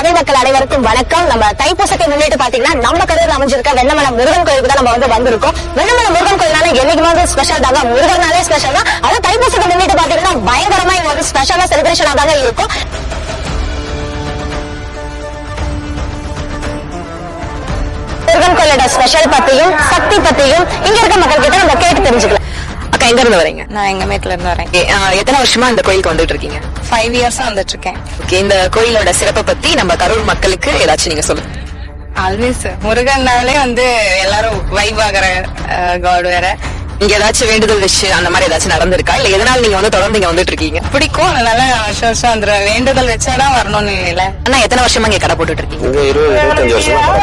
தமிழ் மக்கள் அனைவருக்கும் வணக்கம். நம்ம தைப்பூசத்தை முன்னிட்டு பாத்தீங்கன்னா நம்ம கரையில் அமைஞ்சிருக்க வெண்ணமலை முருகன் கோயிலுக்கு தான் நம்ம வந்திருக்கோம். வெண்ணமலை முருகன் கோயிலால என்னைக்குமே ஸ்பெஷல் தாங்க, முருகனாலே ஸ்பெஷல் தான். அதான் தைப்பூசத்தை முன்னிட்டு பாத்தீங்கன்னா பயங்கரமா இங்க ஸ்பெஷலா செலிப்ரேஷனா தாங்க இருக்கும். முருகன் கோயிலோட ஸ்பெஷல் பத்தியும் சக்தி பத்தியும் இங்க இருக்க மக்கள் கிட்ட நம்ம கேட்டு தெரிஞ்சுக்கலாம். அக்கா எங்க இருந்து வரீங்க? நான் எங்க மேட்ல இருந்து வரேன். எத்தனை வருஷமா இந்த கோயிலுக்கு வந்துட்டு இருக்கீங்க? 5 இயர்ஸா வந்துட்டு இருக்கேன். இந்த கோயிலோட சிறப்பை பத்தி நம்ம கரூர் மக்களுக்கு ஏதாச்சும் நீங்க சொல்லுங்க. ஆல்வேஸ் முருகன்னாலே எல்லாரும் வைப் ஆகிற காட் வேற. இங்க ஏதாச்சும் வேண்டுதல் விஷயம் அந்த மாதிரி ஏதாச்சும் நடந்திருக்கா, இல்ல எதனால நீங்க தொடர்ந்து இங்க வந்துட்டு இருக்கீங்க? பிடிக்கும், அதனால வருஷம் வந்துடும். வேண்டுதல் வச்சாதான் வரணும்னு இல்ல. ஆனா எத்தனை வருஷமா இங்க கடை போட்டுட்டு இருக்கீங்க? 20-25 வருஷமா.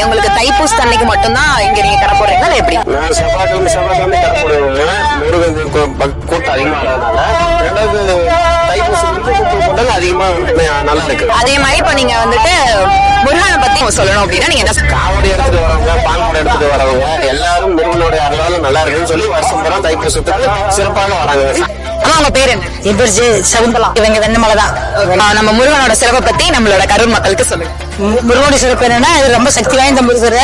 உங்களுக்கு தைப்பூச அன்னைக்கு மட்டும்தான் இங்க நீங்க கடை போடுறீங்களா, இல்ல எப்படி? நான் செவ்வாய்க்கிழமை கடை போடுவேங்க. முருகன் கூட்டம் அதிகமானதுனால தைப்பூசம் அதிகமா நல்லா இருக்கு. அதே மாதிரி இப்ப நீங்க முருகனை பத்தி சொல்லணும் அப்படின்னா நீங்க என்ன? காவடி எடுத்துட்டு வரவங்க, பால்குடம் எடுத்துட்டு வரவங்க எல்லாரும் முருகனுடைய அருளாலும் நல்லா இருக்குன்னு சொல்லி வருஷம் பூரா தைப்பூசத்துக்கு சிறப்பாக வராங்க. ஆனா உங்க பேரு என்ன? என் பேர் சகுந்தலா. இவங்க வெண்ணமலை தான். நம்ம முருகனோட சிறப்பை பத்தி நம்மளோட கரூர் மக்களுக்கு சொல்லுங்க. முருகனுடைய சிறப்பு என்னன்னா, இது ரொம்ப சக்தி வாய்ந்த முருகர்.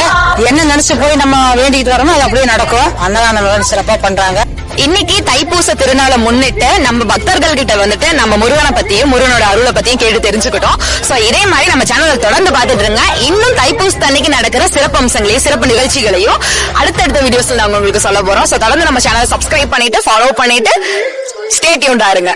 என்ன நினைச்சு போய் நம்ம வேண்டிட்டு வரணும், அது அப்படியே நடக்கும். அன்னதானம் சிறப்பா பண்றாங்க. இன்னைக்கு தைப்பூச திருநாளை முன்னிட்டு நம்ம பக்தர்கள் கிட்ட நம்ம முருகனை பத்தியும் முருகனோட அருளை பத்தியும் கேட்டு தெரிஞ்சுக்கிட்டோம். சோ இதே மாதிரி நம்ம சேனலை தொடர்ந்து பார்த்துட்டு இருங்க. இன்னும் தைப்பூச அன்னைக்கு நடக்கிற சிறப்பு அம்சங்களையும் சிறப்பு நிகழ்ச்சிகளையும் அடுத்தடுத்த வீடியோஸ்ல நாங்க உங்களுக்கு சொல்ல போறோம். சோ தொடர்ந்து நம்ம சேனலை சப்ஸ்கிரைப் பண்ணிட்டு ஃபாலோ பண்ணிட்டு ஸ்டே டியூன்டா இருங்க.